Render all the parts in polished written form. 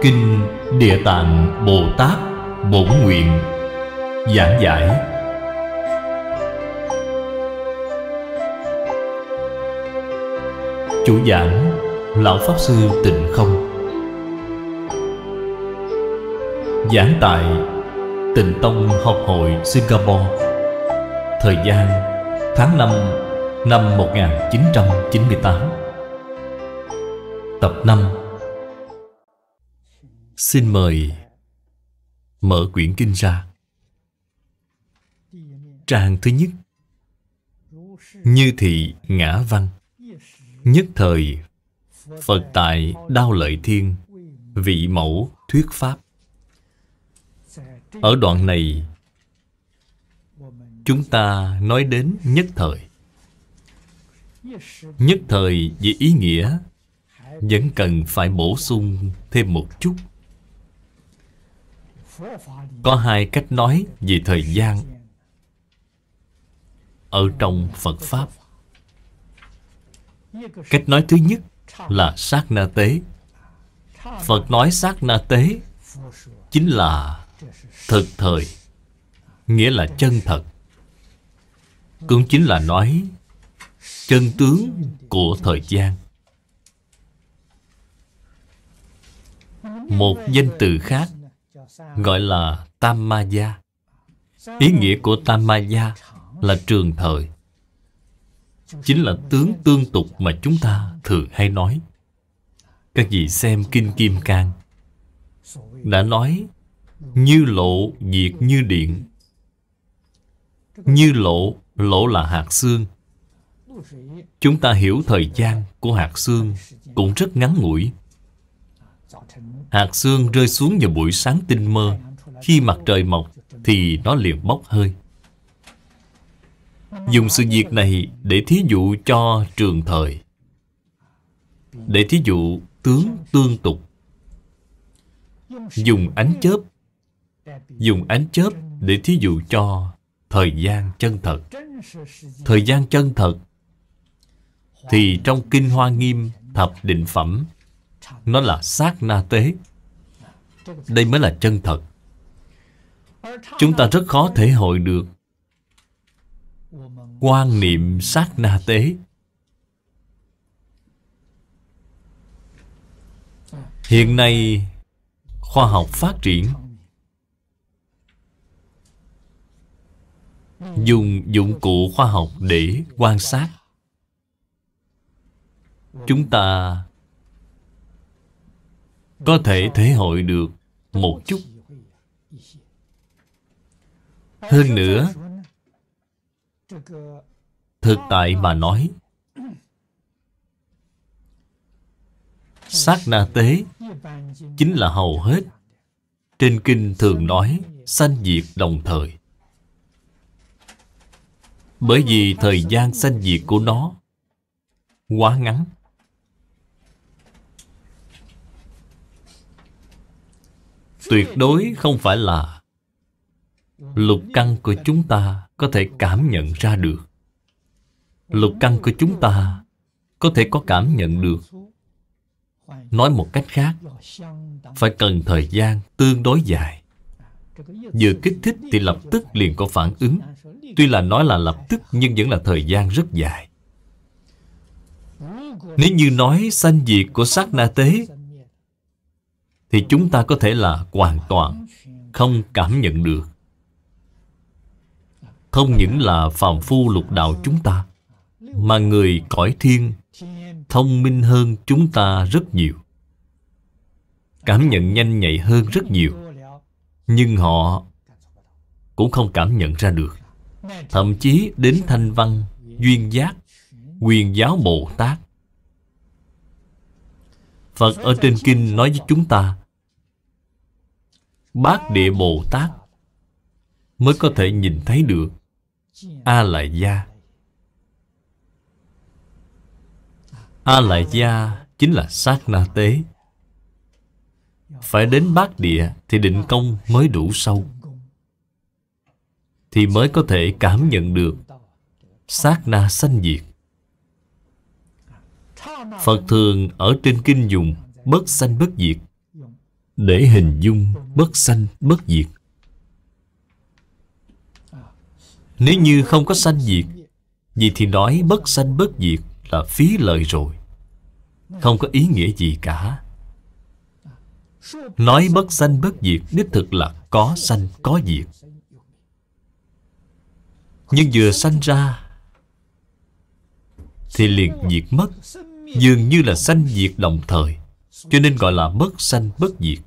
Kinh Địa Tạng Bồ Tát Bổn Nguyện giảng giải. Chủ giảng Lão Pháp Sư Tịnh Không. Giảng tại Tịnh Tông Học hội Singapore. Thời gian tháng 5 năm 1998. Tập 5. Xin mời mở quyển kinh ra. Trang thứ nhất: Như thị ngã văn. Nhất thời Phật tại Đao Lợi Thiên vị mẫu thuyết pháp. Ở đoạn này chúng ta nói đến nhất thời. Nhất thời về ý nghĩa vẫn cần phải bổ sung thêm một chút. Có hai cách nói về thời gian ở trong Phật Pháp. Cách nói thứ nhất là sát na tế. Phật nói sát na tế chính là thực thời, nghĩa là chân thật. Cũng chính là nói chân tướng của thời gian. Một danh từ khác gọi là Tam Ma Gia. Ý nghĩa của Tam Ma Gia là trường thời, chính là tướng tương tục mà chúng ta thường hay nói. Các vị xem Kinh Kim Cang đã nói như lộ diệt như điện. Như lộ, lộ là hạt xương. Chúng ta hiểu thời gian của hạt xương cũng rất ngắn ngủi. Hạt xương rơi xuống vào buổi sáng tinh mơ. Khi mặt trời mọc thì nó liền bốc hơi. Dùng sự việc này để thí dụ cho trường thời, để thí dụ tướng tương tục. Dùng ánh chớp, dùng ánh chớp để thí dụ cho thời gian chân thật. Thời gian chân thật thì trong Kinh Hoa Nghiêm Thập Định Phẩm nó là sát na tế. Đây mới là chân thật. Chúng ta rất khó thể hội được quan niệm sát na tế. Hiện nay khoa học phát triển, dùng dụng cụ khoa học để quan sát. Chúng ta có thể thể hội được một chút. Hơn nữa, thực tại mà nói, sát na tế chính là hầu hết trên kinh thường nói sanh diệt đồng thời. Bởi vì thời gian sanh diệt của nó quá ngắn. Tuyệt đối không phải là lục căn của chúng ta có thể cảm nhận ra được. Lục căn của chúng ta có thể có cảm nhận được. Nói một cách khác, phải cần thời gian tương đối dài. Vừa kích thích thì lập tức liền có phản ứng. Tuy là nói là lập tức nhưng vẫn là thời gian rất dài. Nếu như nói sanh diệt của sát na tế thì chúng ta có thể là hoàn toàn không cảm nhận được. Không những là phàm phu lục đạo chúng ta, mà người cõi thiên thông minh hơn chúng ta rất nhiều, cảm nhận nhanh nhạy hơn rất nhiều. Nhưng họ cũng không cảm nhận ra được. Thậm chí đến Thanh Văn, Duyên Giác, Quyền Giáo Bồ Tát, Phật ở trên kinh nói với chúng ta, Bát Địa Bồ Tát mới có thể nhìn thấy được A Lại Gia. A Lại Gia chính là sát na tế. Phải đến Bát Địa thì định công mới đủ sâu, thì mới có thể cảm nhận được sát na sanh diệt. Phật thường ở trên kinh dùng bất sanh bất diệt, để hình dung bất sanh bất diệt. Nếu như không có sanh diệt, vậy thì nói bất sanh bất diệt là phí lời rồi, không có ý nghĩa gì cả. Nói bất sanh bất diệt đích thực là có sanh có diệt. Nhưng vừa sanh ra thì liền diệt mất, dường như là sanh diệt đồng thời, cho nên gọi là bất sanh bất diệt.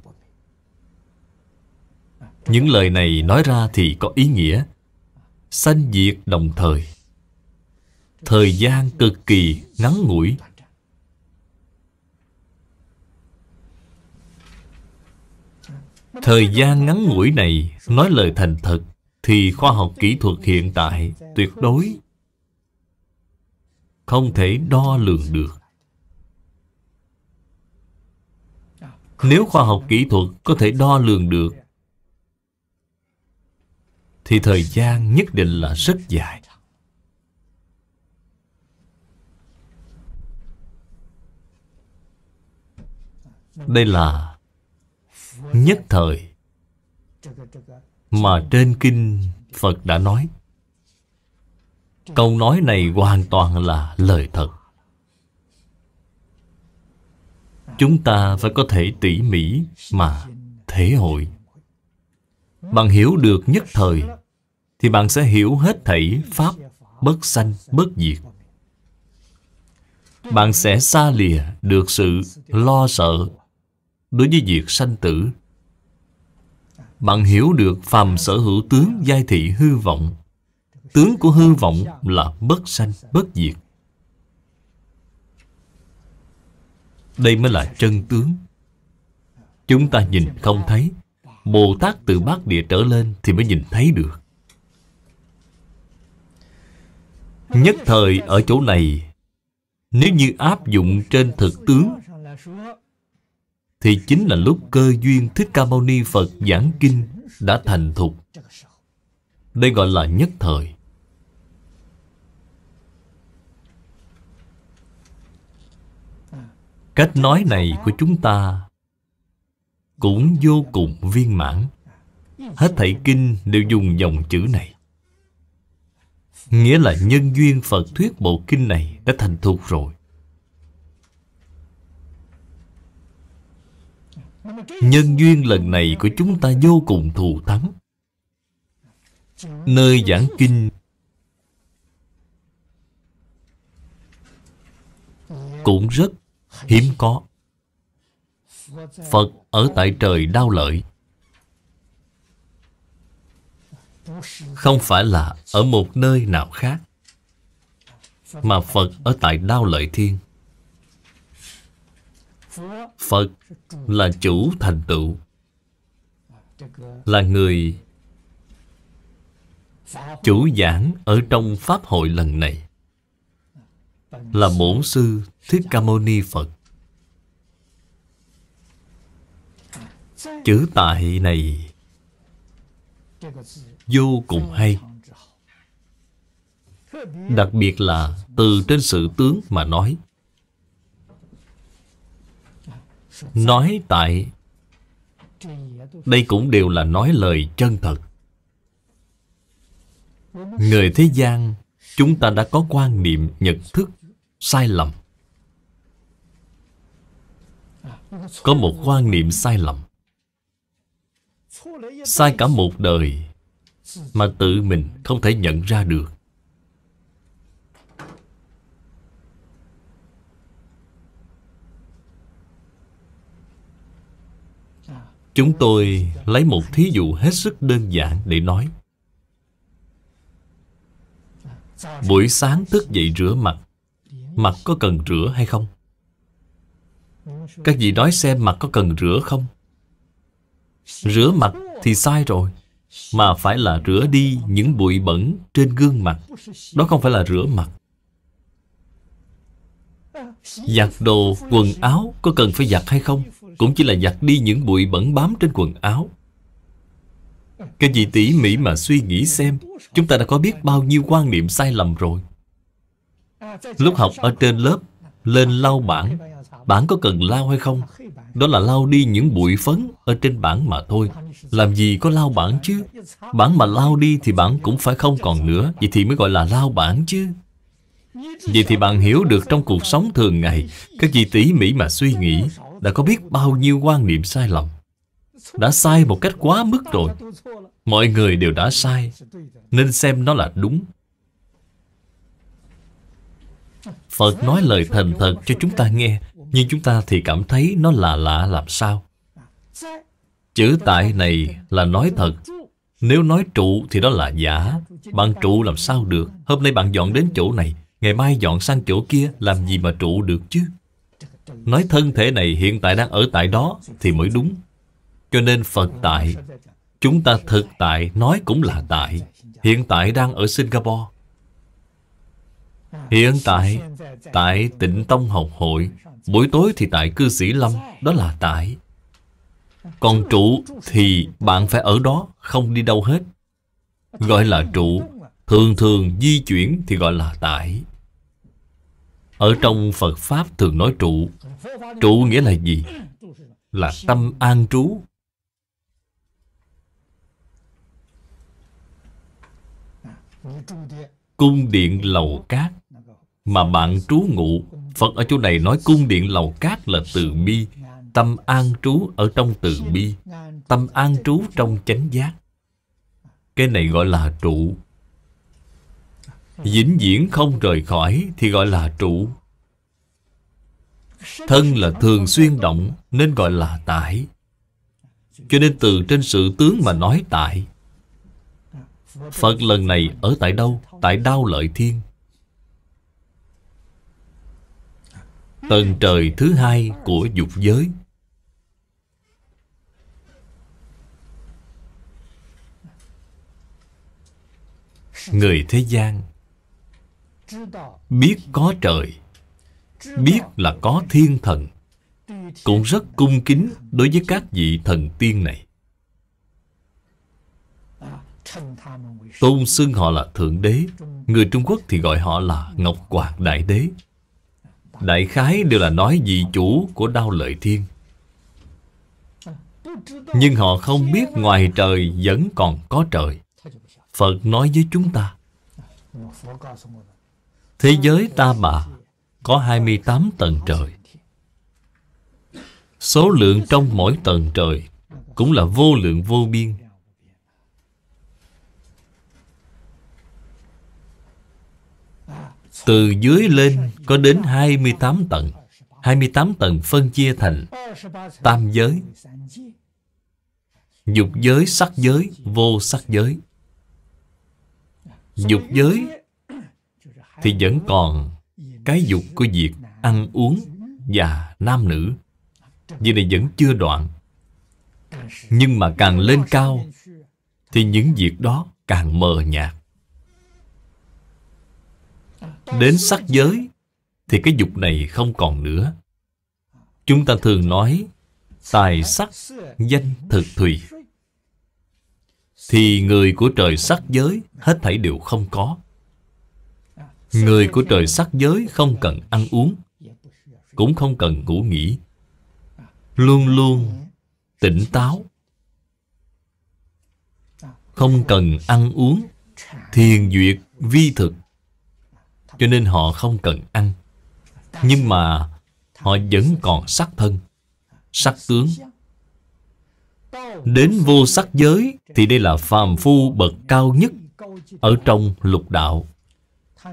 Những lời này nói ra thì có ý nghĩa sanh diệt đồng thời, thời gian cực kỳ ngắn ngủi. Thời gian ngắn ngủi này, nói lời thành thật, thì khoa học kỹ thuật hiện tại tuyệt đối không thể đo lường được. Nếu khoa học kỹ thuật có thể đo lường được thì thời gian nhất định là rất dài. Đây là nhất thời mà trên kinh Phật đã nói. Câu nói này hoàn toàn là lời thật. Chúng ta phải có thể tỉ mỉ mà thể hội. Bạn hiểu được nhất thời thì bạn sẽ hiểu hết thảy pháp bất sanh bất diệt. Bạn sẽ xa lìa được sự lo sợ đối với việc sanh tử. Bạn hiểu được phàm sở hữu tướng giai thị hư vọng. Tướng của hư vọng là bất sanh bất diệt. Đây mới là chân tướng. Chúng ta nhìn không thấy. Bồ Tát từ Bát Địa trở lên thì mới nhìn thấy được. Nhất thời ở chỗ này, nếu như áp dụng trên thực tướng thì chính là lúc cơ duyên Thích Ca Mâu Ni Phật giảng kinh đã thành thục. Đây gọi là nhất thời. Cách nói này của chúng ta cũng vô cùng viên mãn. Hết thảy kinh đều dùng dòng chữ này. Nghĩa là nhân duyên Phật thuyết bộ kinh này đã thành thục rồi. Nhân duyên lần này của chúng ta vô cùng thù thắng. Nơi giảng kinh cũng rất hiếm có. Phật ở tại trời Đao Lợi, không phải là ở một nơi nào khác, mà Phật ở tại Đao Lợi Thiên. Phật là chủ thành tựu, là người chủ giảng ở trong Pháp hội lần này, là Bổn Sư Thích Ca Mâu Ni Phật. Chữ tại này vô cùng hay. Đặc biệt là từ trên sự tướng mà nói. Nói tại, đây cũng đều là nói lời chân thật. Người thế gian, chúng ta đã có quan niệm nhận thức sai lầm. Có một quan niệm sai lầm, sai cả một đời mà tự mình không thể nhận ra được. Chúng tôi lấy một thí dụ hết sức đơn giản để nói. Buổi sáng thức dậy rửa mặt, mặt có cần rửa hay không? Các vị nói xem mặt có cần rửa không? Rửa mặt thì sai rồi, mà phải là rửa đi những bụi bẩn trên gương mặt. Đó không phải là rửa mặt. Giặt đồ, quần áo có cần phải giặt hay không? Cũng chỉ là giặt đi những bụi bẩn bám trên quần áo. Cái gì tỉ mỉ mà suy nghĩ xem, chúng ta đã có biết bao nhiêu quan niệm sai lầm rồi. Lúc học ở trên lớp, lên lau bảng, Bảng có cần lau hay không? Đó là lau đi những bụi phấn ở trên bảng mà thôi. Làm gì có lau bảng chứ? Bảng mà lau đi thì bảng cũng phải không còn nữa. Vậy thì mới gọi là lau bảng chứ. Vậy thì bạn hiểu được trong cuộc sống thường ngày, các vị tỉ mỉ mà suy nghĩ, đã có biết bao nhiêu quan niệm sai lầm. Đã sai một cách quá mức rồi. Mọi người đều đã sai, nên xem nó là đúng. Phật nói lời thành thật cho chúng ta nghe, nhưng chúng ta thì cảm thấy nó là lạ làm sao. Chữ tại này là nói thật. Nếu nói trụ thì đó là giả. Bạn trụ làm sao được? Hôm nay bạn dọn đến chỗ này, ngày mai dọn sang chỗ kia, làm gì mà trụ được chứ? Nói thân thể này hiện tại đang ở tại đó thì mới đúng. Cho nên Phật tại. Chúng ta thực tại nói cũng là tại. Hiện tại đang ở Singapore. Hiện tại tại Tịnh Tông học hội. Buổi tối thì tại Cư Sĩ Lâm. Đó là tại. Còn trụ thì bạn phải ở đó, không đi đâu hết, gọi là trụ. Thường thường di chuyển thì gọi là tại. Ở trong Phật Pháp thường nói trụ. Trụ nghĩa là gì? Là tâm an trú. Cung điện lầu cát mà bạn trú ngụ. Phật ở chỗ này nói cung điện lầu cát là từ bi. Tâm an trú ở trong từ bi. Tâm an trú trong chánh giác. Cái này gọi là trụ. Vĩnh viễn không rời khỏi thì gọi là trụ. Thân là thường xuyên động nên gọi là tại. Cho nên từ trên sự tướng mà nói tại. Phật lần này ở tại đâu? Tại Đao Lợi Thiên. Tầng trời thứ hai của dục giới. Người thế gian biết có trời, biết là có thiên thần, cũng rất cung kính đối với các vị thần tiên này. Tôn xưng họ là Thượng Đế. Người Trung Quốc thì gọi họ là Ngọc Hoàng Đại Đế. Đại khái đều là nói vị chủ của Đao Lợi Thiên. Nhưng họ không biết ngoài trời vẫn còn có trời. Phật nói với chúng ta, thế giới ta bà có 28 tầng trời. Số lượng trong mỗi tầng trời cũng là vô lượng vô biên. Từ dưới lên có đến 28 tầng. 28 tầng phân chia thành tam giới: dục giới, sắc giới, vô sắc giới. Dục giới thì vẫn còn cái dục của việc ăn uống và nam nữ. Việc này vẫn chưa đoạn. Nhưng mà càng lên cao thì những việc đó càng mờ nhạt. Đến sắc giới thì cái dục này không còn nữa. Chúng ta thường nói tài sắc danh thực thùy. Thì người của trời sắc giới hết thảy đều không có. Người của trời sắc giới không cần ăn uống, cũng không cần ngủ nghỉ, luôn luôn tỉnh táo. Không cần ăn uống, thiền duyệt vi thực. Cho nên họ không cần ăn. Nhưng mà họ vẫn còn sắc thân, sắc tướng. Đến vô sắc giới thì đây là phàm phu bậc cao nhất ở trong lục đạo.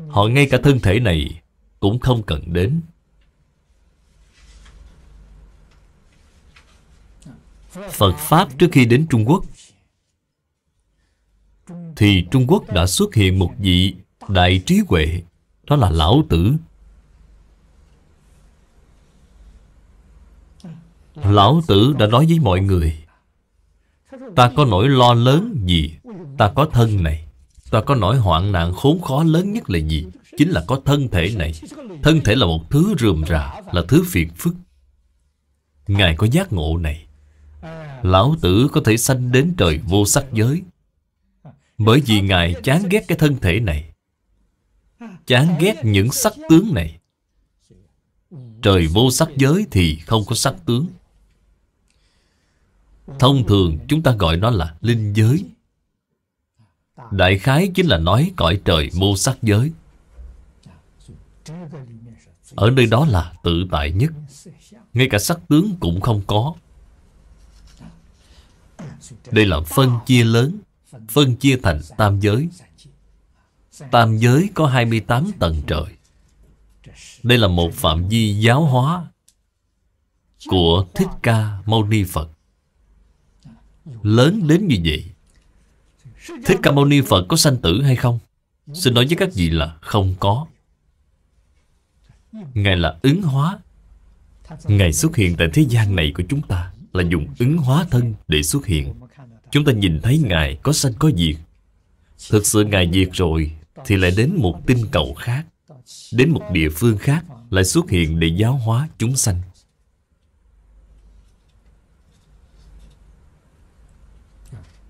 Họ ngay cả thân thể này cũng không cần đến. Phật Pháp trước khi đến Trung Quốc thì Trung Quốc đã xuất hiện một vị đại trí huệ. Đó là Lão Tử. Lão Tử đã nói với mọi người, ta có nỗi lo lớn gì? Ta có thân này. Ta có nỗi hoạn nạn khốn khó lớn nhất là gì? Chính là có thân thể này. Thân thể là một thứ rườm rà, là thứ phiền phức. Ngài có giác ngộ này. Lão Tử có thể sanh đến trời vô sắc giới, bởi vì Ngài chán ghét cái thân thể này, chán ghét những sắc tướng này. Trời vô sắc giới thì không có sắc tướng. Thông thường chúng ta gọi nó là linh giới. Đại khái chính là nói cõi trời vô sắc giới. Ở nơi đó là tự tại nhất, ngay cả sắc tướng cũng không có. Đây là phân chia lớn, phân chia thành tam giới. Tam giới có 28 tầng trời. Đây là một phạm vi giáo hóa của Thích Ca Mâu Ni Phật. Lớn đến như vậy. Thích Ca Mâu Ni Phật có sanh tử hay không? Xin nói với các vị là không có. Ngài là ứng hóa. Ngài xuất hiện tại thế gian này của chúng ta là dùng ứng hóa thân để xuất hiện. Chúng ta nhìn thấy Ngài có sanh có diệt. Thực sự Ngài diệt rồi thì lại đến một tinh cầu khác, đến một địa phương khác, lại xuất hiện để giáo hóa chúng sanh.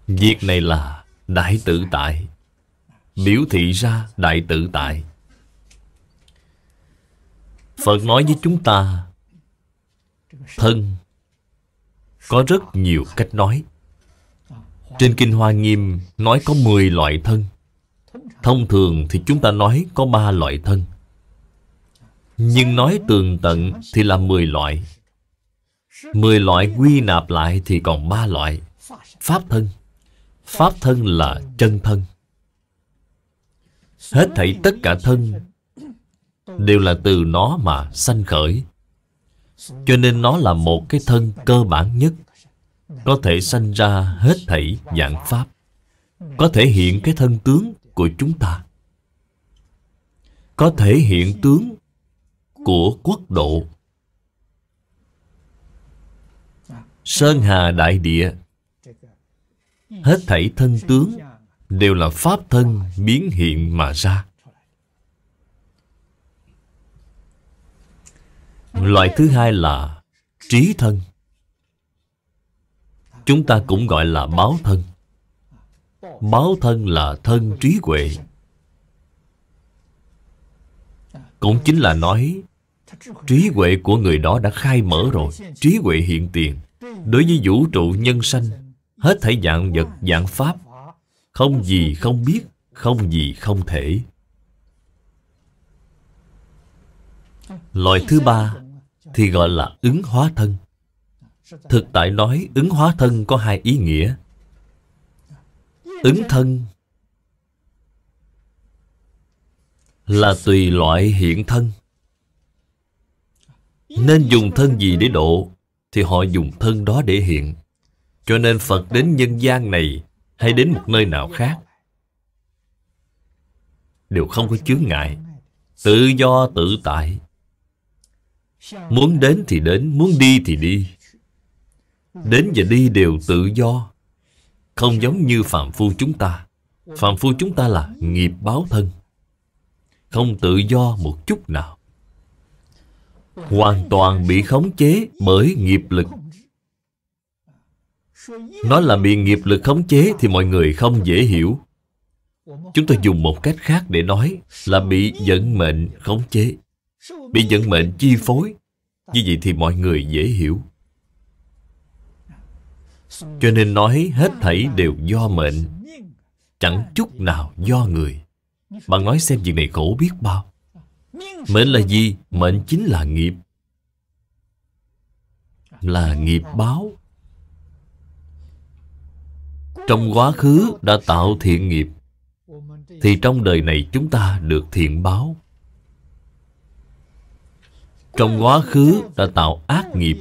Việc này là đại tự tại, biểu thị ra đại tự tại. Phật nói với chúng ta, thân có rất nhiều cách nói. Trên Kinh Hoa Nghiêm nói có 10 loại thân. Thông thường thì chúng ta nói có 3 loại thân, nhưng nói tường tận thì là 10 loại. 10 loại quy nạp lại thì còn 3 loại. Pháp thân. Pháp thân là chân thân. Hết thảy tất cả thân đều là từ nó mà sanh khởi. Cho nên nó là một cái thân cơ bản nhất, có thể sanh ra hết thảy dạng pháp, có thể hiện cái thân tướng của chúng ta, có thể hiện tướng của quốc độ. Sơn hà đại địa, hết thảy thân tướng đều là pháp thân biến hiện mà ra. Loại thứ hai là trí thân. Chúng ta cũng gọi là báo thân. Báo thân là thân trí huệ. Cũng chính là nói trí huệ của người đó đã khai mở rồi. Trí huệ hiện tiền. Đối với vũ trụ nhân sanh, hết thảy dạng vật dạng pháp, không gì không biết, không gì không thể. Loại thứ ba thì gọi là ứng hóa thân. Thực tại nói ứng hóa thân có 2 ý nghĩa. Ứng thân là tùy loại hiện thân. Nên dùng thân gì để độ thì họ dùng thân đó để hiện. Cho nên Phật đến nhân gian này hay đến một nơi nào khác đều không có chướng ngại, tự do tự tại. Muốn đến thì đến, muốn đi thì đi. Đến và đi đều tự do, không giống như phàm phu chúng ta. Phàm phu chúng ta là nghiệp báo thân, không tự do một chút nào, hoàn toàn bị khống chế bởi nghiệp lực. Nói là bị nghiệp lực khống chế thì mọi người không dễ hiểu. Chúng ta dùng một cách khác để nói là bị vận mệnh khống chế, bị vận mệnh chi phối. Như vậy thì mọi người dễ hiểu. Cho nên nói hết thảy đều do mệnh, chẳng chút nào do người. Bạn nói xem việc này khổ biết bao. Mệnh là gì? Mệnh chính là nghiệp, là nghiệp báo. Trong quá khứ đã tạo thiện nghiệp thì trong đời này chúng ta được thiện báo. Trong quá khứ đã tạo ác nghiệp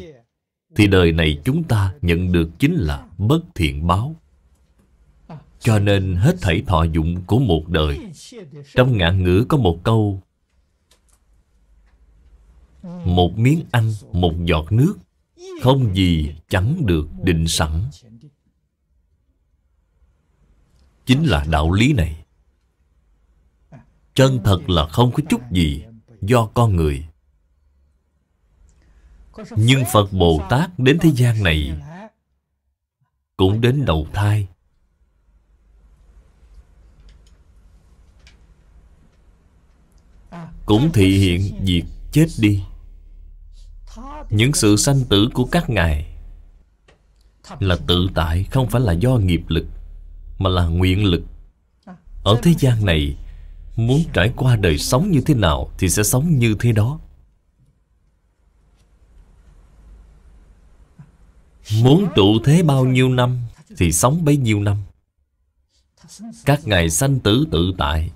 thì đời này chúng ta nhận được chính là bất thiện báo. Cho nên hết thảy thọ dụng của một đời. Trong ngạn ngữ có một câu: một miếng ăn, một giọt nước, không gì chẳng được định sẵn. Chính là đạo lý này. Chân thật là không có chút gì do con người. Nhưng Phật Bồ Tát đến thế gian này cũng đến đầu thai. Cũng thị hiện việc chết đi. Những sự sanh tử của các ngài là tự tại, không phải là do nghiệp lực, mà là nguyện lực. Ở thế gian này, muốn trải qua đời sống như thế nào thì sẽ sống như thế đó. Muốn trụ thế bao nhiêu năm thì sống bấy nhiêu năm. Các ngài sanh tử tự tại.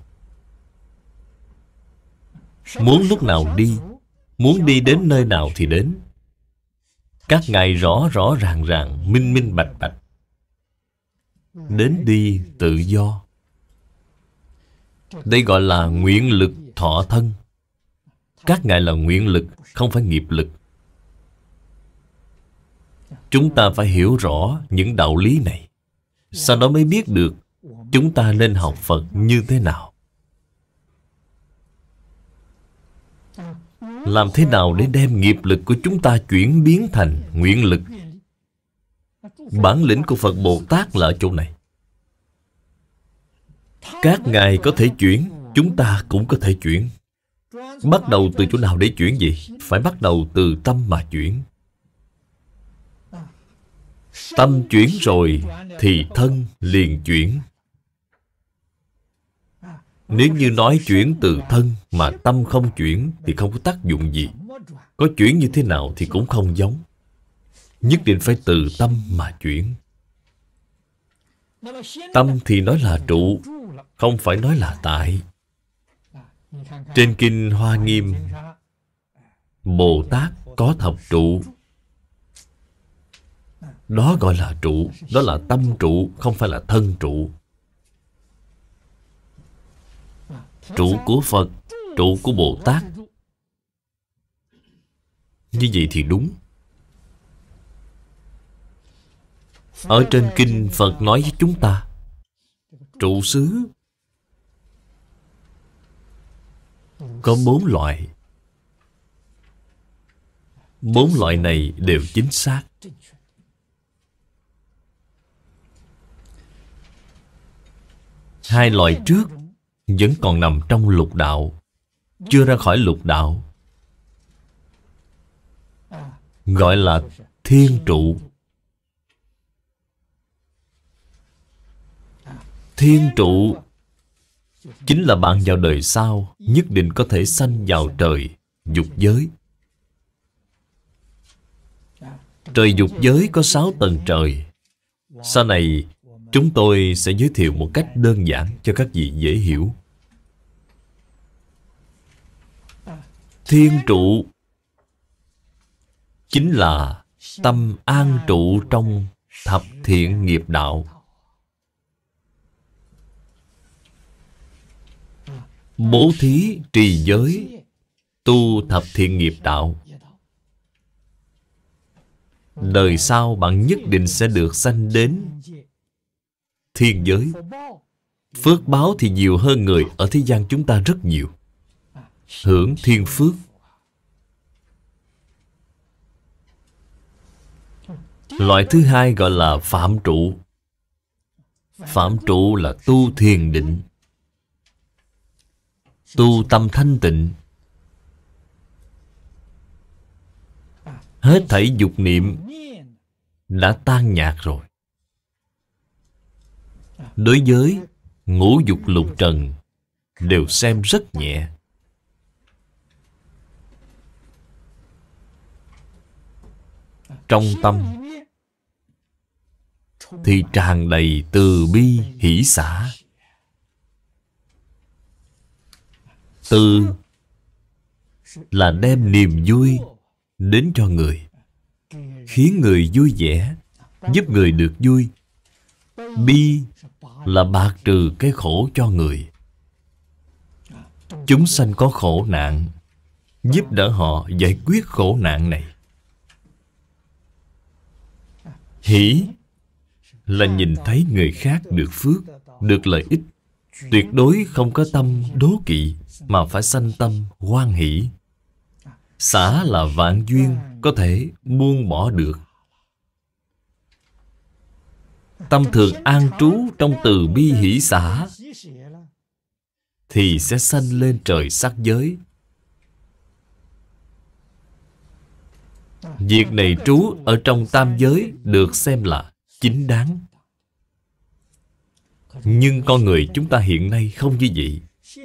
Muốn lúc nào đi, muốn đi đến nơi nào thì đến. Các ngài rõ rõ ràng ràng, minh minh bạch bạch. Đến đi tự do. Đây gọi là nguyện lực thọ thân. Các ngài là nguyện lực, không phải nghiệp lực. Chúng ta phải hiểu rõ những đạo lý này, sau đó mới biết được chúng ta nên học Phật như thế nào. Làm thế nào để đem nghiệp lực của chúng ta chuyển biến thành nguyện lực? Bản lĩnh của Phật Bồ Tát là ở chỗ này. Các ngài có thể chuyển, chúng ta cũng có thể chuyển. Bắt đầu từ chỗ nào để chuyển gì? Phải bắt đầu từ tâm mà chuyển. Tâm chuyển rồi thì thân liền chuyển. Nếu như nói chuyển từ thân mà tâm không chuyển thì không có tác dụng gì. Có chuyển như thế nào thì cũng không giống. Nhất định phải từ tâm mà chuyển. Tâm thì nói là trụ, không phải nói là tại. Trên Kinh Hoa Nghiêm, Bồ Tát có thập trụ. Đó gọi là trụ, đó là tâm trụ, không phải là thân trụ. Trụ của Phật, trụ của Bồ Tát. Như vậy thì đúng. Ở trên Kinh Phật nói với chúng ta, trụ xứ có 4 loại. 4 loại này đều chính xác. Hai loại trước vẫn còn nằm trong lục đạo, chưa ra khỏi lục đạo, gọi là thiên trụ. Thiên trụ chính là bạn vào đời sau nhất định có thể sanh vào trời dục giới. Trời dục giới có 6 tầng trời. Sau này chúng tôi sẽ giới thiệu một cách đơn giản cho các vị dễ hiểu. Thiên trụ chính là tâm an trụ trong thập thiện nghiệp đạo. Bố thí trì giới, tu thập thiện nghiệp đạo. Đời sau bạn nhất định sẽ được sanh đến thiên giới. Phước báo thì nhiều hơn người ở thế gian chúng ta rất nhiều. Hưởng thiên phước. Loại thứ hai gọi là phạm trụ. Phạm trụ là tu thiền định, tu tâm thanh tịnh. Hết thảy dục niệm đã tan nhạt rồi. Đối với ngũ dục lục trần đều xem rất nhẹ. Trong tâm thì tràn đầy từ bi hỷ xả. Từ là đem niềm vui đến cho người, khiến người vui vẻ, giúp người được vui. Bi là bạc trừ cái khổ cho người. Chúng sanh có khổ nạn, giúp đỡ họ giải quyết khổ nạn này. Hỷ là nhìn thấy người khác được phước, được lợi ích. Tuyệt đối không có tâm đố kỵ, mà phải sanh tâm hoan hỷ. Xả là vạn duyên, có thể buông bỏ được. Tâm thường an trú trong từ bi hỷ xả thì sẽ sanh lên trời sắc giới. Việc này trú ở trong tam giới được xem là chính đáng. Nhưng con người chúng ta hiện nay không như vậy.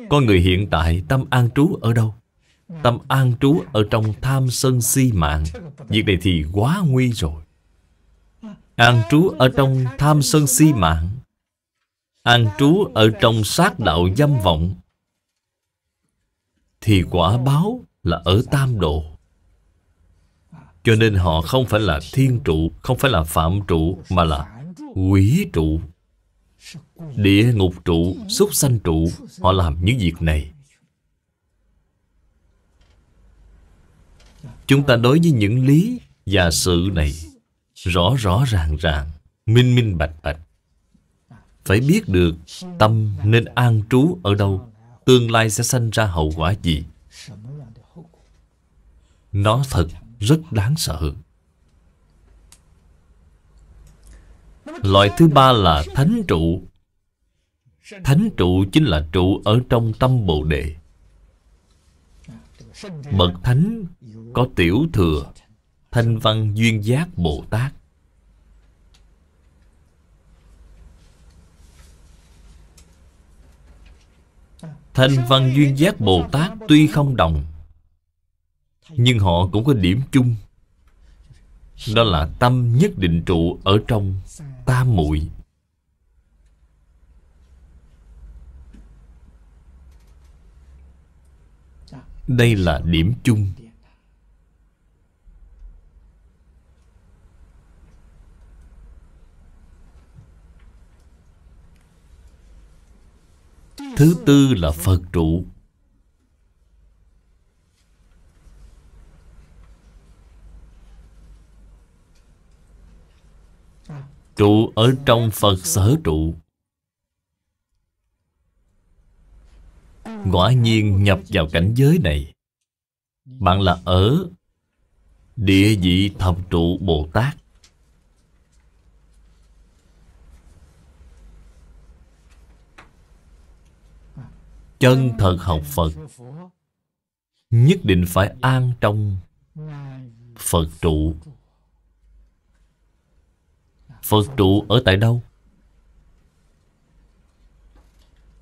Con người hiện tại tâm an trú ở đâu? Tâm an trú ở trong tham sân si mạng. Việc này thì quá nguy rồi. An trú ở trong tham sân si mạng, an trú ở trong sát đạo dâm vọng, thì quả báo là ở tam độ. Cho nên họ không phải là thiên trụ, không phải là phạm trụ, mà là quỷ trụ, địa ngục trụ, súc sanh trụ. Họ làm những việc này. Chúng ta đối với những lý và sự này rõ rõ ràng ràng, minh minh bạch bạch. Phải biết được tâm nên an trú ở đâu, tương lai sẽ sanh ra hậu quả gì. Nó thật rất đáng sợ. Loại thứ ba là thánh trụ. Thánh trụ chính là trụ ở trong tâm Bồ Đề. Bậc thánh có tiểu thừa Thanh Văn Duyên Giác Bồ Tát. Thanh Văn Duyên Giác Bồ Tát tuy không đồng, nhưng họ cũng có điểm chung. Đó là tâm nhất định trụ ở trong tam muội. Đây là điểm chung. Thứ tư là Phật trụ. Trụ ở trong Phật sở trụ. Quả nhiên nhập vào cảnh giới này, bạn là ở địa vị thập trụ Bồ Tát. Chân thật học Phật, nhất định phải an trong Phật trụ. Phật trụ ở tại đâu?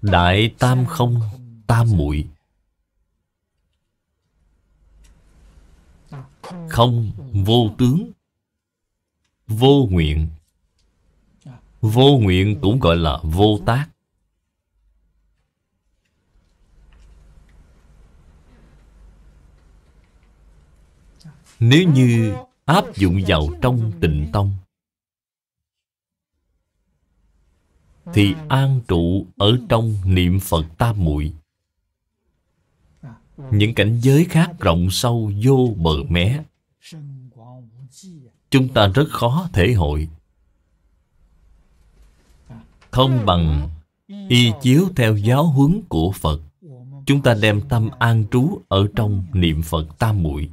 Đại tam không tam muội. Không vô tướng, vô nguyện. Vô nguyện cũng gọi là vô tác. Nếu như áp dụng vào trong Tịnh Tông thì an trụ ở trong niệm Phật tam muội. Những cảnh giới khác rộng sâu vô bờ mé, chúng ta rất khó thể hội. Không bằng y chiếu theo giáo huấn của Phật, chúng ta đem tâm an trú ở trong niệm Phật tam muội.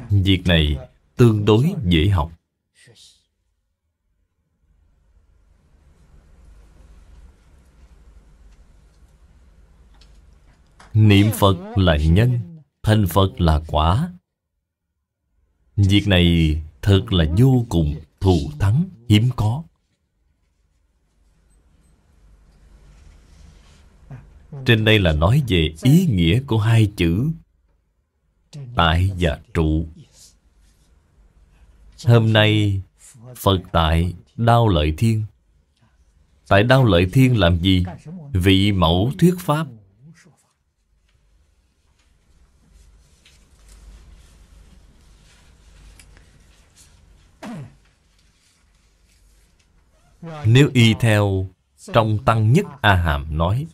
Việc này tương đối dễ học. Niệm Phật là nhân, thành Phật là quả. Việc này thật là vô cùng thù thắng, hiếm có. Trên đây là nói về ý nghĩa của hai chữ tại và trụ. Hôm nay Phật tại Đao Lợi Thiên. Tại Đao Lợi Thiên làm gì? Vị mẫu thuyết pháp. Nếu y theo trong Tăng Nhất A Hàm nói,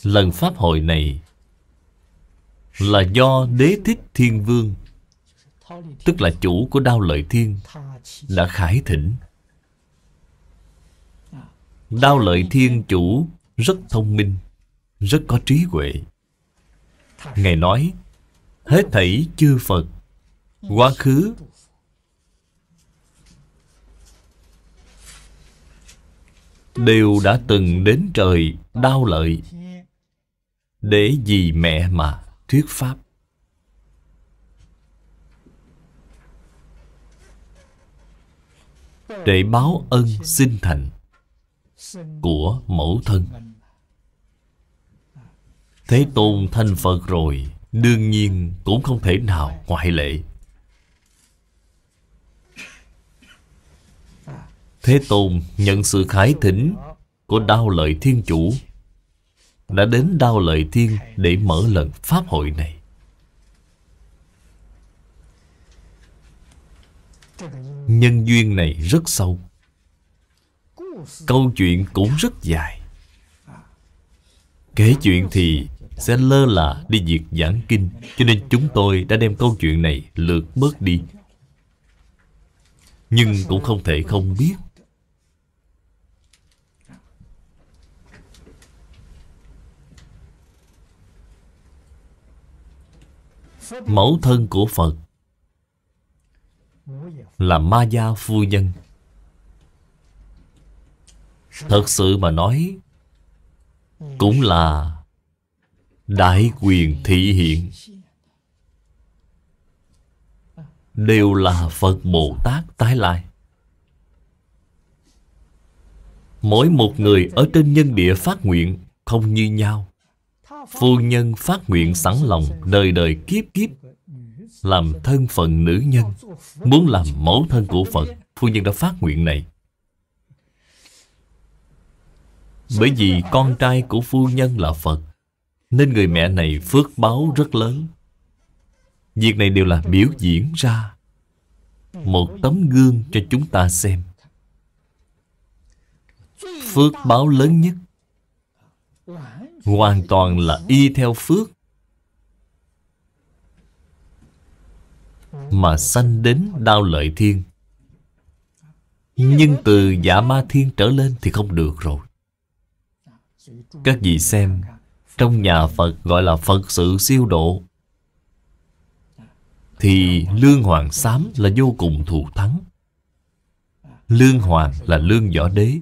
lần pháp hội này là do Đế Thích Thiên Vương, tức là chủ của Đao Lợi Thiên, đã khải thỉnh. Đao Lợi Thiên chủ rất thông minh, rất có trí huệ. Ngài nói, hết thảy chư Phật quá khứ đều đã từng đến trời Đao Lợi để vì mẹ mà thuyết pháp. Để báo ân sinh thành của mẫu thân. Thế Tôn thành Phật rồi, đương nhiên cũng không thể nào ngoại lệ. Thế Tôn nhận sự khải thỉnh của Đao Lợi Thiên Chủ, đã đến Đao Lợi Thiên để mở lần pháp hội này. Nhân duyên này rất sâu, câu chuyện cũng rất dài. Kể chuyện thì sẽ lơ là đi việc giảng kinh, cho nên chúng tôi đã đem câu chuyện này lược bớt đi. Nhưng cũng không thể không biết. Mẫu thân của Phật là Ma Gia phu nhân. Thật sự mà nói, cũng là đại quyền thị hiện, đều là Phật Bồ Tát tái lai. Mỗi một người ở trên nhân địa phát nguyện không như nhau. Phu nhân phát nguyện sẵn lòng đời đời kiếp kiếp làm thân phận nữ nhân, muốn làm mẫu thân của Phật. Phu nhân đã phát nguyện này. Bởi vì con trai của phu nhân là Phật, nên người mẹ này phước báo rất lớn. Việc này đều là biểu diễn ra, một tấm gương cho chúng ta xem. Phước báo lớn nhất hoàn toàn là y theo phước mà sanh đến Đao Lợi Thiên. Nhưng từ Dạ Ma Thiên trở lên thì không được rồi. Các vị xem, trong nhà Phật gọi là Phật sự siêu độ, thì Lương Hoàng Xám là vô cùng thù thắng. Lương Hoàng là Lương Võ Đế.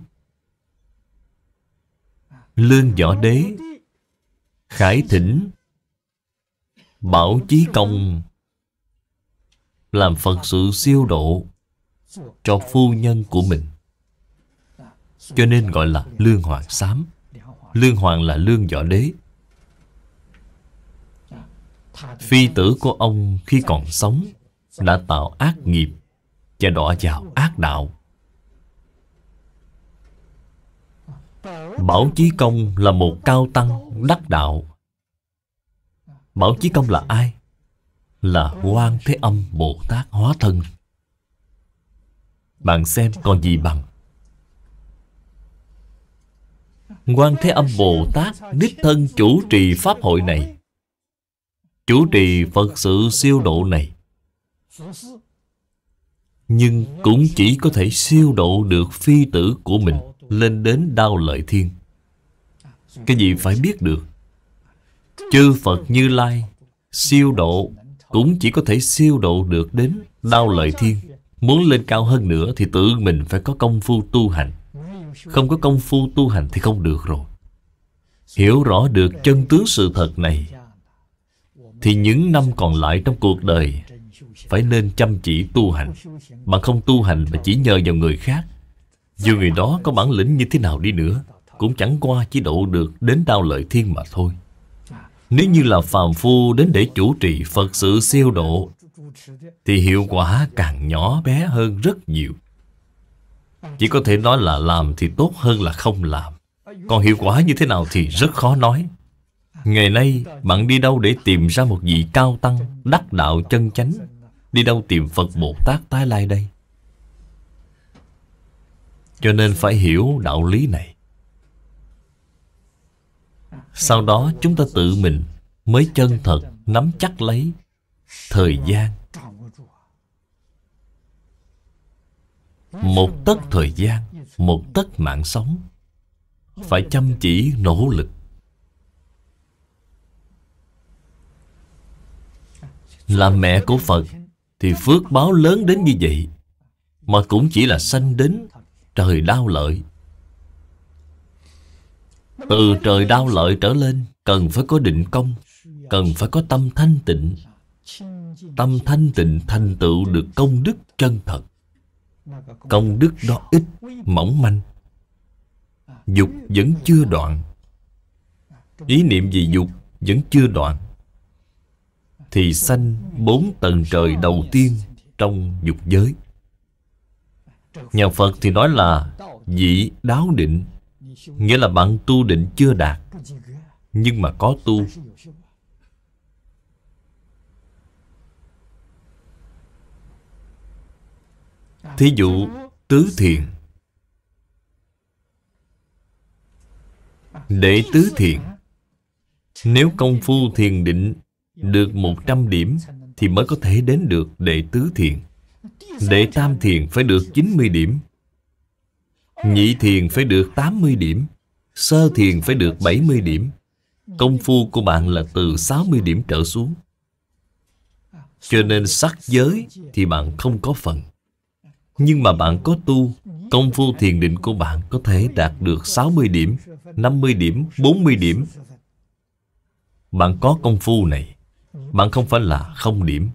Lương Võ Đế khải thỉnh Bảo Chí Công làm Phật sự siêu độ cho phu nhân của mình, cho nên gọi là Lương Hoàng Xám. Lương Hoàng là Lương Võ Đế. Phi tử của ông khi còn sống đã tạo ác nghiệp và đọa vào ác đạo. Bảo Chí Công là một cao tăng đắc đạo. Bảo Chí Công là ai? Là Quan Thế Âm Bồ Tát hóa thân. Bạn xem còn gì bằng. Quan Thế Âm Bồ Tát đích thân chủ trì pháp hội này, chủ trì Phật sự siêu độ này. Nhưng cũng chỉ có thể siêu độ được phi tử của mình lên đến Đao Lợi Thiên. Cái gì phải biết được, chư Phật Như Lai siêu độ cũng chỉ có thể siêu độ được đến Đao Lợi Thiên. Muốn lên cao hơn nữa thì tự mình phải có công phu tu hành. Không có công phu tu hành thì không được rồi. Hiểu rõ được chân tướng sự thật này, thì những năm còn lại trong cuộc đời phải nên chăm chỉ tu hành. Bạn không tu hành mà chỉ nhờ vào người khác, dù người đó có bản lĩnh như thế nào đi nữa, cũng chẳng qua chỉ độ được đến Đao Lợi Thiên mà thôi. Nếu như là phàm phu đến để chủ trì Phật sự siêu độ, thì hiệu quả càng nhỏ bé hơn rất nhiều. Chỉ có thể nói là làm thì tốt hơn là không làm. Còn hiệu quả như thế nào thì rất khó nói. Ngày nay bạn đi đâu để tìm ra một vị cao tăng đắc đạo chân chánh? Đi đâu tìm Phật Bồ Tát tái lai đây? Cho nên phải hiểu đạo lý này. Sau đó chúng ta tự mình mới chân thật nắm chắc lấy thời gian. Một tấc thời gian, một tấc mạng sống, phải chăm chỉ nỗ lực. Làm mẹ của Phật thì phước báo lớn đến như vậy, mà cũng chỉ là sanh đến trời Đao Lợi. Từ trời đao lợi trở lên, cần phải có định công, cần phải có tâm thanh tịnh. Tâm thanh tịnh thành tựu được công đức chân thật. Công đức đó ít, mỏng manh. Dục vẫn chưa đoạn. Ý niệm về dục vẫn chưa đoạn, thì sanh 4 tầng trời đầu tiên trong dục giới. Nhà Phật thì nói là vị đáo định, nghĩa là bạn tu định chưa đạt, nhưng mà có tu. Thí dụ tứ thiền. Để tứ thiền, nếu công phu thiền định được 100 điểm thì mới có thể đến được đệ tứ thiền. Đệ tam thiền phải được 90 điểm, nhị thiền phải được 80 điểm, sơ thiền phải được 70 điểm. Công phu của bạn là từ 60 điểm trở xuống. Cho nên sắc giới thì bạn không có phần. Nhưng mà bạn có tu, công phu thiền định của bạn có thể đạt được 60 điểm, 50 điểm, 40 điểm. Bạn có công phu này, bạn không phải là không điểm.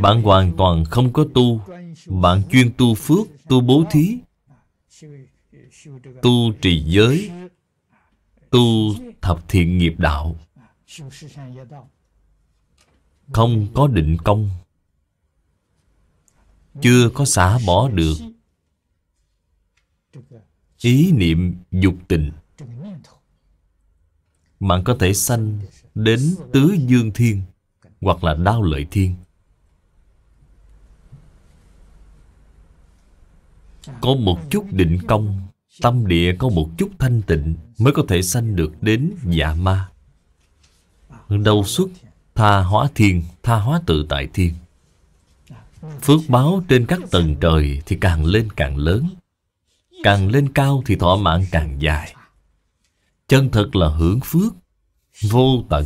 Bạn hoàn toàn không có tu, bạn chuyên tu phước, tu bố thí, tu trì giới, tu thập thiện nghiệp đạo, không có định công, chưa có xả bỏ được ý niệm dục tình. Bạn có thể sanh đến tứ dương thiên hoặc là đao lợi thiên. Có một chút định công, tâm địa có một chút thanh tịnh, mới có thể sanh được đến dạ ma. Đầu xuất tha hóa thiên, tha hóa tự tại thiên. Phước báo trên các tầng trời thì càng lên càng lớn, càng lên cao thì thọ mạng càng dài. Chân thật là hưởng phước vô tận.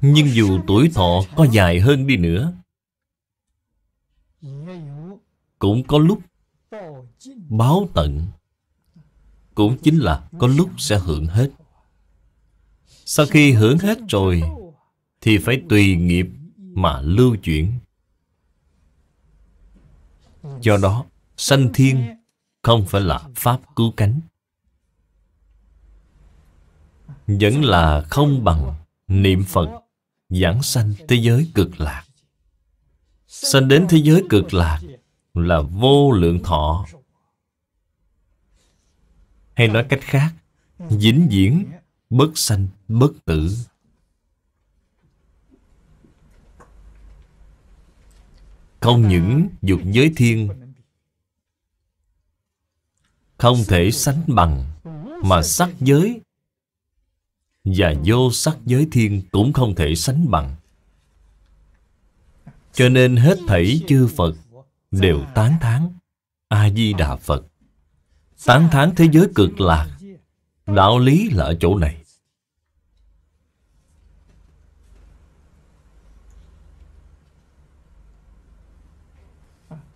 Nhưng dù tuổi thọ có dài hơn đi nữa, cũng có lúc báo tận, cũng chính là có lúc sẽ hưởng hết. Sau khi hưởng hết rồi thì phải tùy nghiệp mà lưu chuyển. Do đó, sanh thiên không phải là pháp cứu cánh, vẫn là không bằng niệm Phật giảng sanh thế giới cực lạc. Sanh đến thế giới cực lạc là vô lượng thọ. Hay nói cách khác, vĩnh viễn bất sanh bất tử. Không những dục giới thiên không thể sánh bằng, mà sắc giới và vô sắc giới thiên cũng không thể sánh bằng. Cho nên hết thảy chư Phật đều tán thán A-di-đà Phật, tán thán thế giới cực lạc. Đạo lý là ở chỗ này.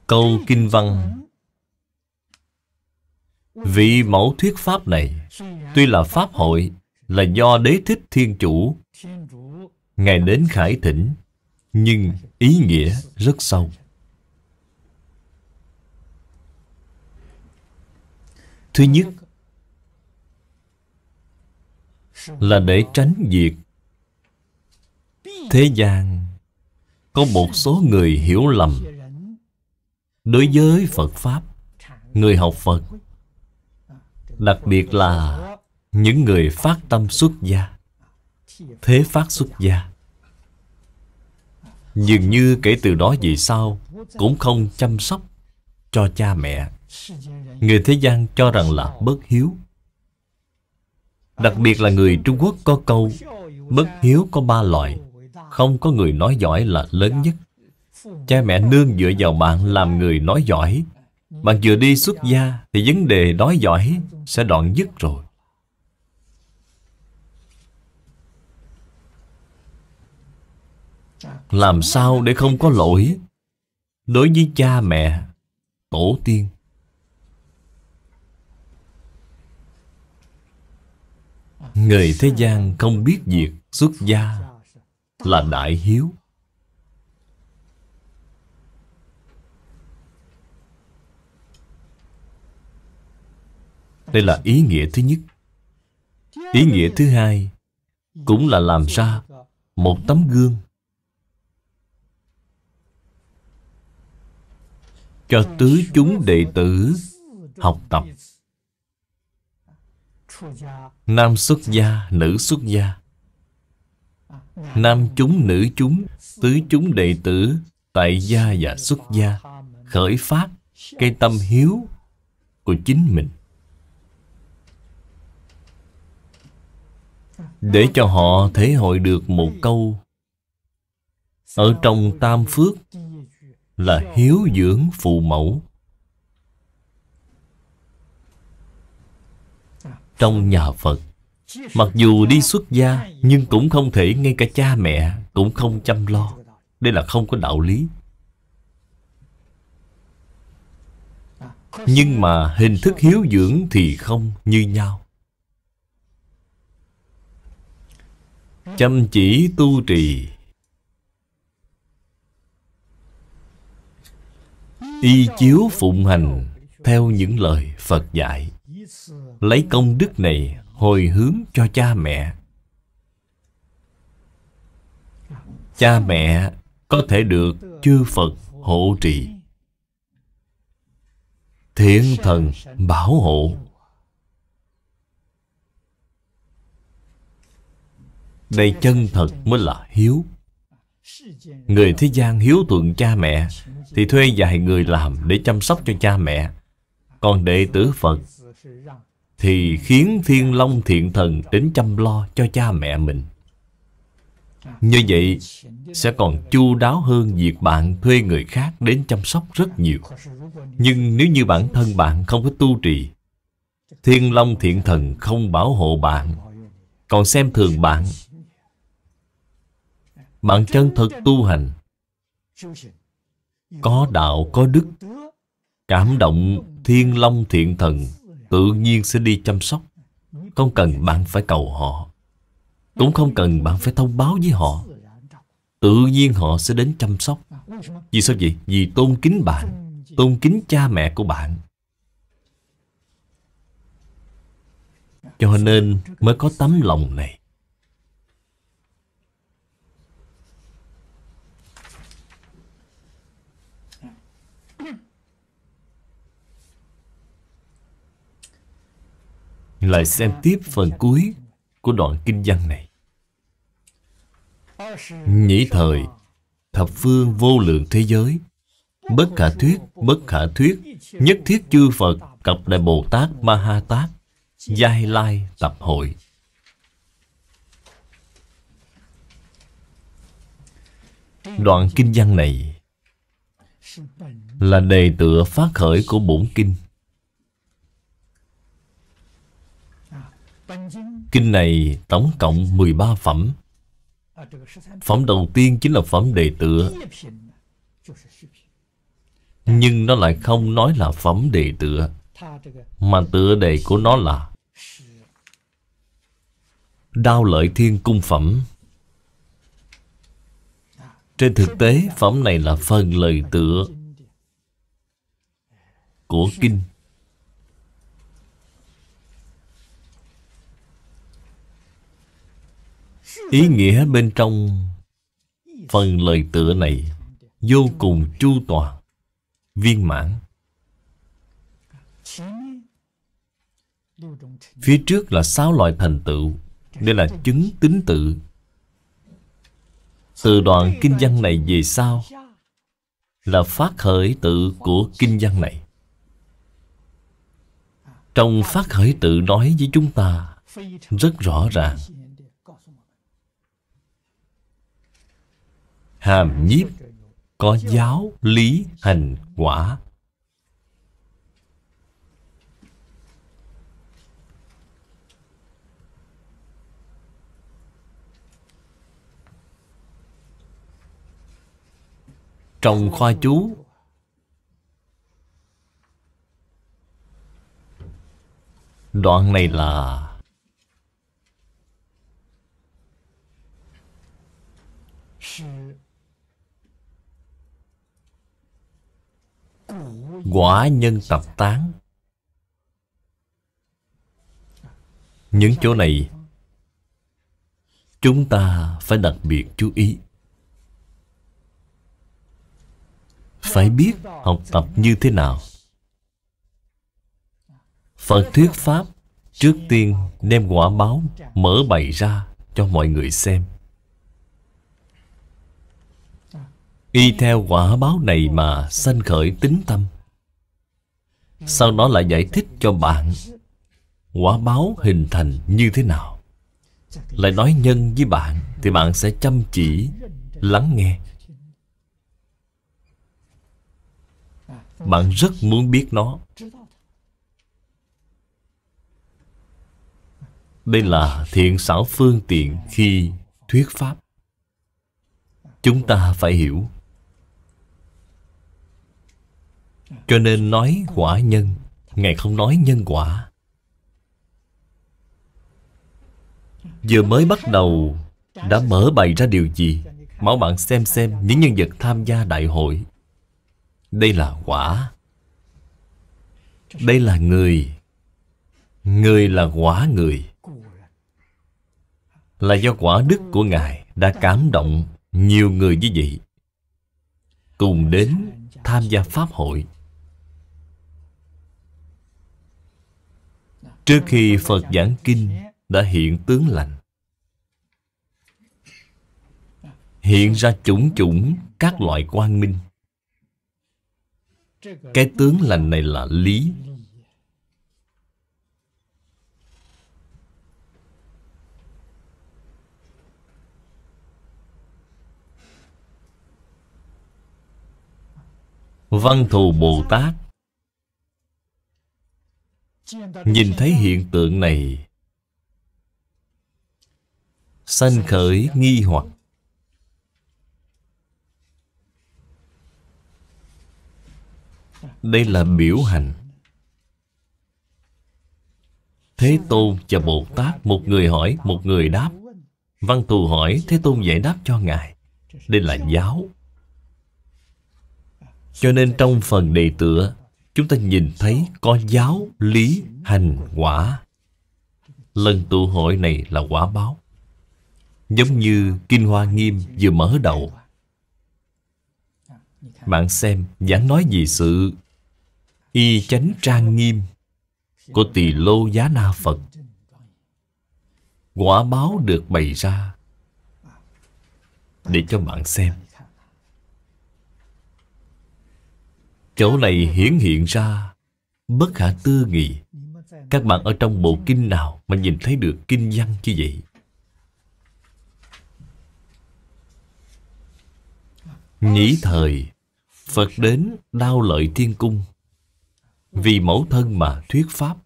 Câu kinh văn: vị mẫu thuyết pháp này tuy là pháp hội, là do Đế Thích Thiên Chủ Ngài đến khải thỉnh, nhưng ý nghĩa rất sâu. Thứ nhất là để tránh việc thế gian có một số người hiểu lầm đối với Phật Pháp, người học Phật, đặc biệt là những người phát tâm xuất gia, thế phát xuất gia. Dường như kể từ đó về sau cũng không chăm sóc cho cha mẹ. Người thế gian cho rằng là bất hiếu. Đặc biệt là người Trung Quốc có câu bất hiếu có 3 loại, không có người nói giỏi là lớn nhất. Cha mẹ nương dựa vào bạn làm người nói giỏi, bạn vừa đi xuất gia thì vấn đề nói giỏi sẽ đoạn dứt rồi. Làm sao để không có lỗi? đối với cha mẹ, tổ tiên. Người thế gian không biết việc xuất gia là đại hiếu. Đây là ý nghĩa thứ nhất. Ý nghĩa thứ hai cũng là làm ra một tấm gương cho tứ chúng đệ tử học tập. Nam xuất gia, nữ xuất gia, nam chúng, nữ chúng, tứ chúng đệ tử, tại gia và xuất gia khởi phát cái tâm hiếu của chính mình, để cho họ thể hội được một câu ở trong Tam Phước là hiếu dưỡng phụ mẫu. Trong nhà Phật, mặc dù đi xuất gia, nhưng cũng không thể ngay cả cha mẹ cũng không chăm lo. Đây là không có đạo lý. Nhưng mà hình thức hiếu dưỡng thì không như nhau. Chăm chỉ tu trì, y chiếu phụng hành theo những lời Phật dạy, lấy công đức này hồi hướng cho cha mẹ. Cha mẹ có thể được chư Phật hộ trì, thiện thần bảo hộ. Đây chân thật mới là hiếu. Người thế gian hiếu thuận cha mẹ thì thuê vài người làm để chăm sóc cho cha mẹ. Còn đệ tử Phật thì khiến Thiên Long Thiện Thần đến chăm lo cho cha mẹ mình. Như vậy sẽ còn chu đáo hơn việc bạn thuê người khác đến chăm sóc rất nhiều. Nhưng nếu như bản thân bạn không có tu trì, Thiên Long Thiện Thần không bảo hộ bạn, còn xem thường bạn, bạn chân thật tu hành, có đạo có đức, cảm động Thiên Long Thiện Thần tự nhiên sẽ đi chăm sóc. Không cần bạn phải cầu họ, cũng không cần bạn phải thông báo với họ, tự nhiên họ sẽ đến chăm sóc. Vì sao vậy? Vì tôn kính bạn, tôn kính cha mẹ của bạn, cho nên mới có tấm lòng này. Lại xem tiếp phần cuối của đoạn kinh văn này. Nhĩ thời, thập phương vô lượng thế giới, bất khả thuyết, bất khả thuyết, nhất thiết chư Phật, cập Đại Bồ Tát Ma Ha Tát, Giai Lai tập hội. Đoạn kinh văn này là đề tựa phát khởi của bổn kinh. Kinh này tổng cộng 13 phẩm. Phẩm đầu tiên chính là phẩm đề tựa, nhưng nó lại không nói là phẩm đề tựa, mà tựa đề của nó là Đao Lợi Thiên Cung Phẩm. Trên thực tế, phẩm này là phần lời tựa của kinh. Ý nghĩa bên trong phần lời tựa này vô cùng chu toàn, viên mãn. Phía trước là 6 loại thành tựu. Đây là chứng tín tự. Từ đoạn kinh văn này về sau là phát khởi tự của kinh văn này. Trong phát khởi tự nói với chúng ta rất rõ ràng: hàm nhiếp có giáo lý hành quả. Trong khoa chú Đoạn này là quả nhân tập tán. Những chỗ này chúng ta phải đặc biệt chú ý. Phải biết học tập như thế nào. Phật thuyết Pháp trước tiên đem quả báo mở bày ra cho mọi người xem. Y theo quả báo này mà sanh khởi tín tâm. Sau đó lại giải thích cho bạn quả báo hình thành như thế nào. Lại nói nhân với bạn, thì bạn sẽ chăm chỉ lắng nghe. Bạn rất muốn biết nó. Đây là thiện xảo phương tiện khi thuyết Pháp. Chúng ta phải hiểu. Cho nên nói quả nhân, Ngài không nói nhân quả. Vừa mới bắt đầu đã mở bày ra điều gì? Bảo bạn xem những nhân vật tham gia đại hội. Đây là quả. Đây là người. Người là quả người. Là do quả đức của Ngài đã cảm động nhiều người như vậy, cùng đến tham gia Pháp hội. Trước khi Phật giảng kinh đã hiện tướng lành, hiện ra chủng chủng các loại quang minh. Cái tướng lành này là lý. Văn Thù Bồ Tát nhìn thấy hiện tượng này, sanh khởi nghi hoặc. Đây là biểu hành. Thế Tôn và Bồ Tát, một người hỏi, một người đáp. Văn Thù hỏi, Thế Tôn giải đáp cho Ngài. Đây là giáo. Cho nên trong phần đề tựa, chúng ta nhìn thấy có giáo, lý, hành, quả. Lần tụ hội này là quả báo. Giống như Kinh Hoa Nghiêm vừa mở đầu. Bạn xem, giảng nói về sự y chánh trang nghiêm của Tỳ Lô Giá Na Phật. Quả báo được bày ra để cho bạn xem. Chỗ này hiển hiện ra bất khả tư nghị. Các bạn ở trong bộ kinh nào mà nhìn thấy được kinh văn như vậy? Nhĩ thời, Phật đến Đao Lợi Thiên Cung, vì mẫu thân mà thuyết Pháp.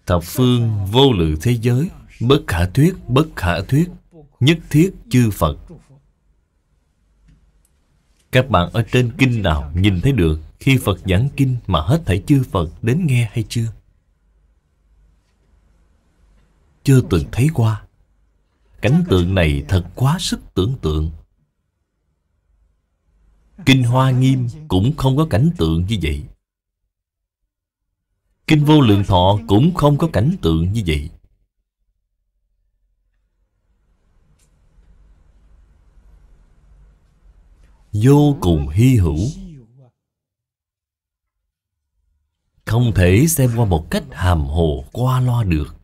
Thập phương vô lượng thế giới, bất khả thuyết, nhất thiết chư Phật. Các bạn ở trên kinh nào nhìn thấy được khi Phật giảng kinh mà hết thảy chư Phật đến nghe hay chưa? Chưa từng thấy qua. Cảnh tượng này thật quá sức tưởng tượng. Kinh Hoa Nghiêm cũng không có cảnh tượng như vậy. Kinh Vô Lượng Thọ cũng không có cảnh tượng như vậy. Vô cùng hy hữu, không thể xem qua một cách hàm hồ qua loa được.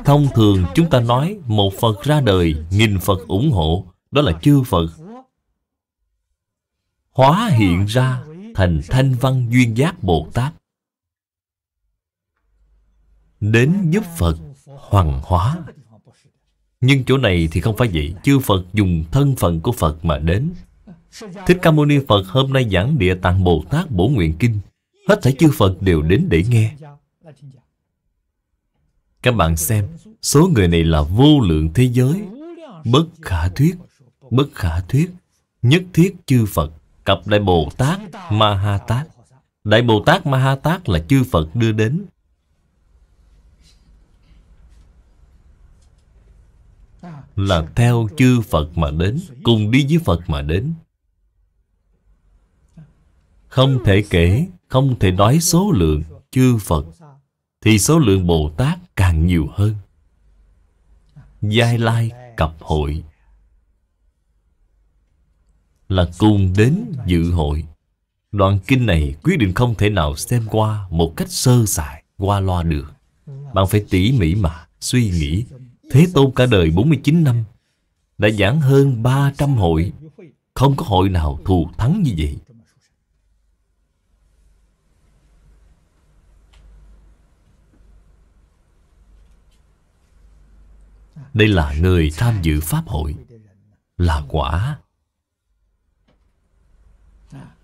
Thông thường chúng ta nói một Phật ra đời, nghìn Phật ủng hộ. Đó là chư Phật hóa hiện ra thành Thanh Văn Duyên Giác Bồ Tát, đến giúp Phật hoằng hóa. Nhưng chỗ này thì không phải vậy. Chư Phật dùng thân phận của Phật mà đến. Thích Ca Mâu Ni Phật hôm nay giảng Địa Tạng Bồ Tát Bổ Nguyện Kinh, hết thảy chư Phật đều đến để nghe. Các bạn xem, số người này là vô lượng thế giới, bất khả thuyết, nhất thiết chư Phật. cặp Đại Bồ Tát Ma Ha Tát. Đại Bồ Tát Ma Ha Tát là chư Phật đưa đến, là theo chư Phật mà đến, cùng đi với Phật mà đến. Không thể kể, không thể nói số lượng chư Phật, thì số lượng Bồ Tát càng nhiều hơn. Giai lai cập hội là cùng đến dự hội. Đoạn kinh này quyết định không thể nào xem qua một cách sơ sài, qua loa được. Bạn phải tỉ mỉ mà suy nghĩ. Thế Tôn cả đời 49 năm đã giảng hơn 300 hội, không có hội nào thù thắng như vậy. Đây là người tham dự Pháp hội, là quả.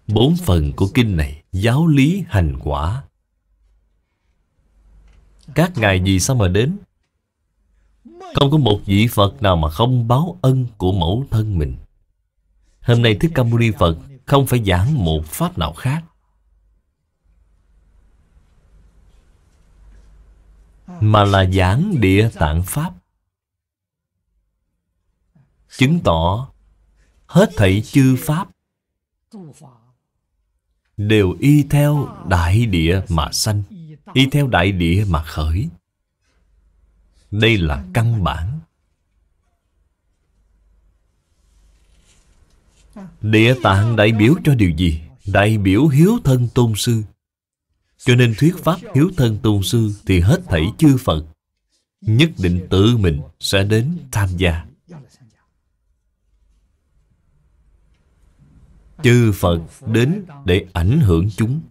4 phần của kinh này, giáo lý hành quả. Các ngài vì sao mà đến? Không có một vị Phật nào mà không báo ân của mẫu thân mình. Hôm nay Thích Ca Mâu Ni Phật không phải giảng một pháp nào khác, mà là giảng Địa Tạng Pháp, chứng tỏ hết thảy chư Pháp đều y theo đại địa mà sanh, y theo đại địa mà khởi. Đây là căn bản. Địa Tạng đại biểu cho điều gì? Đại biểu hiếu thân tôn sư. Cho nên thuyết pháp hiếu thân tôn sư thì hết thảy chư Phật nhất định tự mình sẽ đến tham gia. Chư Phật đến để ảnh hưởng chúng.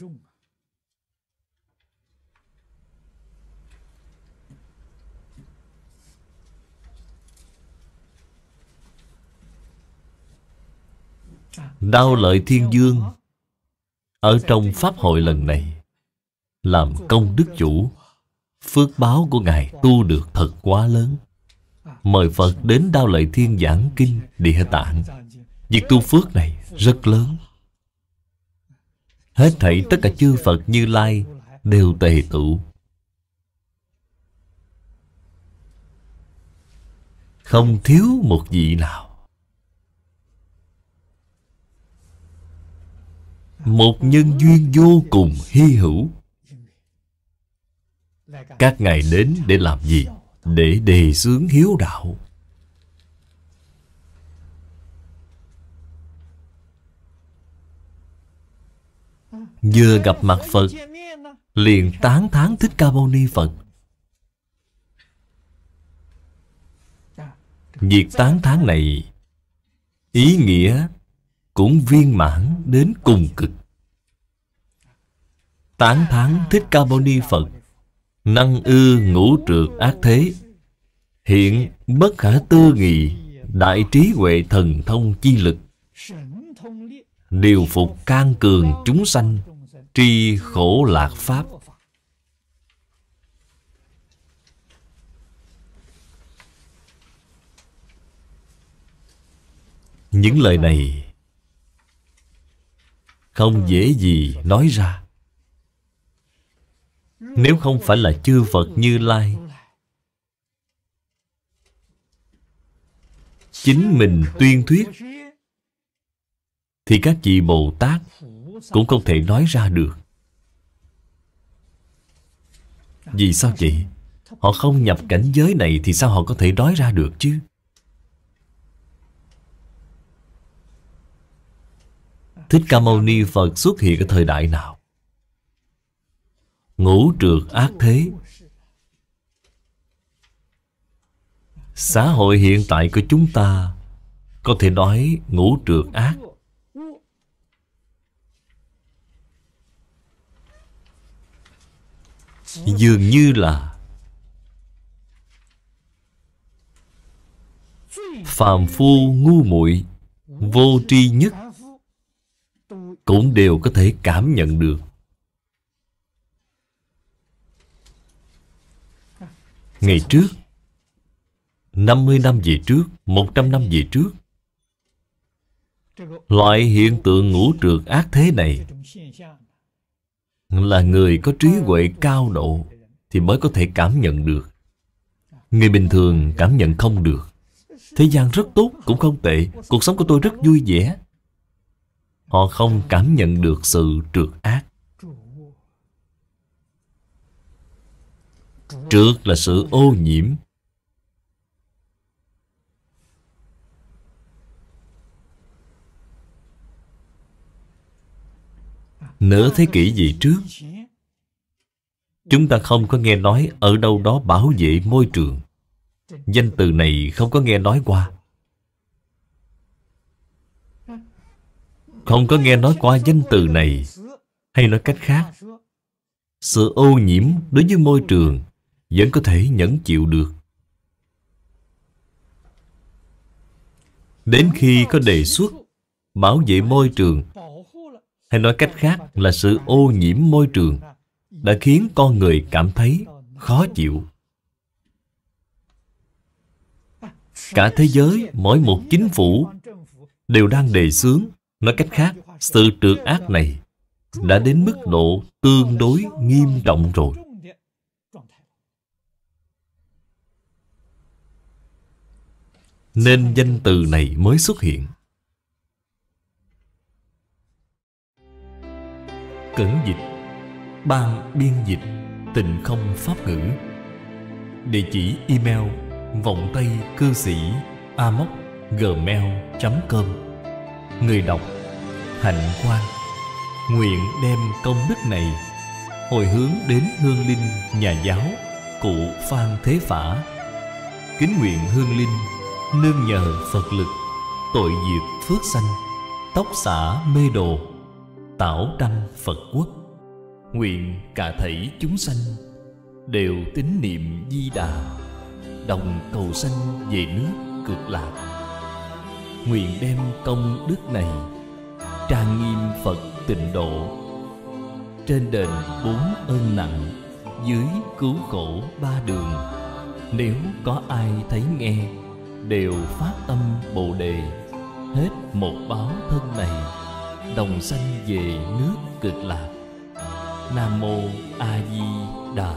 Đao Lợi Thiên Dương ở trong Pháp hội lần này làm công đức chủ. Phước báo của Ngài tu được thật quá lớn. Mời Phật đến Đao Lợi Thiên giảng kinh Địa Tạng. Việc tu phước này rất lớn. Hết thảy tất cả chư Phật Như Lai đều tề tụ, không thiếu một vị nào. Một nhân duyên vô cùng hy hữu. Các ngài đến để làm gì? Để đề xướng hiếu đạo. Vừa gặp mặt Phật liền tán thán Thích Ca Mâu Ni Phật. Việc tán thán này ý nghĩa cũng viên mãn đến cùng cực. Tán thán Thích Ca Mâu Ni Phật năng ư ngũ trược ác thế, hiện bất khả tư nghị đại trí huệ thần thông chi lực, điều phục can cường chúng sanh, tri khổ lạc pháp. Những lời này không dễ gì nói ra. Nếu không phải là chư Phật Như Lai chính mình tuyên thuyết, thì các vị Bồ Tát cũng không thể nói ra được. Vì sao vậy? Họ không nhập cảnh giới này thì sao họ có thể nói ra được chứ? Thích Ca Mâu Ni Phật xuất hiện ở thời đại nào? Ngũ trược ác thế. Xã hội hiện tại của chúng ta có thể nói ngũ trược ác. Dường như là phàm phu ngu muội vô tri nhất cũng đều có thể cảm nhận được. Ngày trước, 50 năm về trước, 100 năm về trước, Loại hiện tượng ngũ trược ác thế này là người có trí huệ cao độ thì mới có thể cảm nhận được. Người bình thường cảm nhận không được. Thế gian rất tốt cũng không tệ, cuộc sống của tôi rất vui vẻ. Họ không cảm nhận được sự trược ác. Trược là sự ô nhiễm. Nửa thế kỷ về trước, chúng ta không có nghe nói ở đâu đó bảo vệ môi trường. Danh từ này không có nghe nói qua. Không có nghe nói qua danh từ này. Hay nói cách khác, sự ô nhiễm đối với môi trường vẫn có thể nhẫn chịu được. Đến khi có đề xuất bảo vệ môi trường, hay nói cách khác là sự ô nhiễm môi trường, đã khiến con người cảm thấy khó chịu. Cả thế giới, mỗi một chính phủ đều đang đề xướng. Nói cách khác, sự trược ác này đã đến mức độ tương đối nghiêm trọng rồi. Nên danh từ này mới xuất hiện. Cẩn dịch, Ban biên dịch Tịnh Không Pháp ngữ. Địa chỉ email vọng tây cư sĩ amos@gmail.com. Người đọc Hạnh Quang. Nguyện đem công đức này hồi hướng đến hương linh nhà giáo cụ Phan Thế Phả. Kính nguyện hương linh nương nhờ Phật lực, tội diệt phước sanh, tóc xả mê đồ, tảo đăng Phật quốc. Nguyện cả thảy chúng sanh đều tín niệm Di Đà, đồng cầu sanh về nước Cực Lạc. Nguyện đem công đức này trang nghiêm Phật Tịnh Độ, trên đền 4 ơn nặng, dưới cứu khổ 3 đường. Nếu có ai thấy nghe, đều phát tâm Bồ Đề, hết một báo thân này, đồng sanh về nước Cực Lạc. Nam Mô A Di Đà